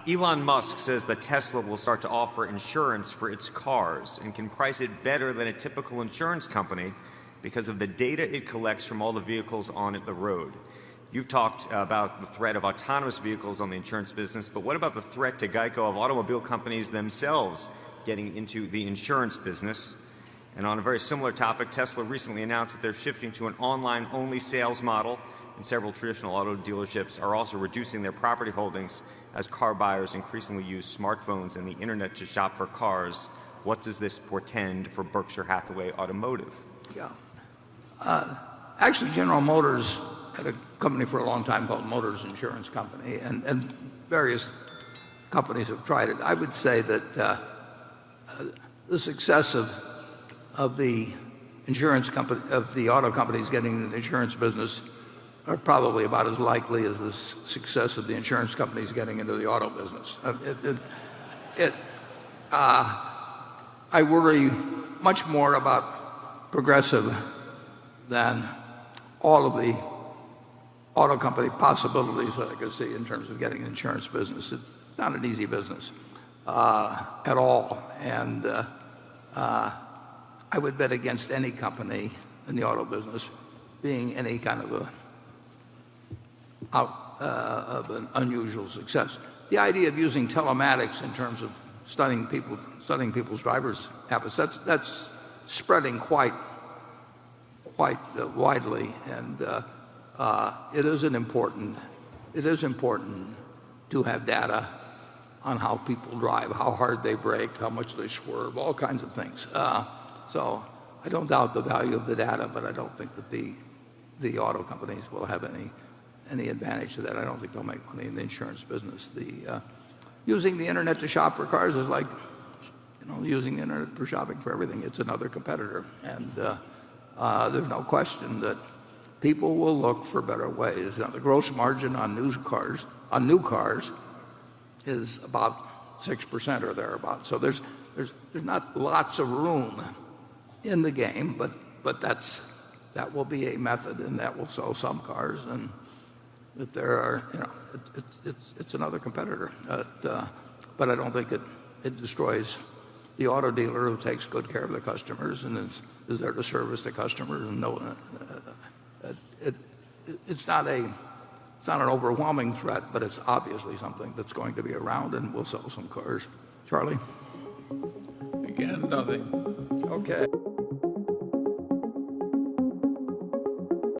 Elon Musk says that Tesla will start to offer insurance for its cars and can price it better than a typical insurance company because of the data it collects from all the vehicles on the road. You've talked about the threat of autonomous vehicles on the insurance business, but what about the threat to Geico of automobile companies themselves getting into the insurance business? And on a very similar topic, Tesla recently announced that they're shifting to an online-only sales model, and several traditional auto dealerships are also reducing their property holdings as car buyers increasingly use smartphones and the internet to shop for cars. What does this portend for Berkshire Hathaway Automotive? Yeah. Actually, General Motors had a company for a long time called Motors Insurance Company, and various companies have tried it. I would say that the success of the insurance company, of the auto companies getting into the insurance business, are probably about as likely as the success of the insurance companies getting into the auto business. I worry much more about Progressive than all of the auto company possibilities that I could see in terms of getting an insurance business. It's not an easy business at all. And I would bet against any company in the auto business being any kind of an unusual success. The idea of using telematics in terms of studying people's driver's habits, that's spreading quite widely, and it is important to have data on how people drive, how hard they brake, how much they swerve, all kinds of things. So I don't doubt the value of the data, but I don't think that the auto companies will have any advantage to that. I don't think they'll make money in the insurance business. Using the internet to shop for cars is like using the internet for shopping for everything. It's another competitor, and there's no question that people will look for better ways. Now, the gross margin on new cars is about 6% or thereabouts. So there's not lots of room in the game, but that will be a method, and that will sell some cars. And if there are, it's another competitor. But I don't think it destroys the auto dealer who takes good care of the customers and is there to service the customers. And it's not an overwhelming threat, but it's obviously something that's going to be around and will sell some cars. Charlie? Again, nothing. Okay.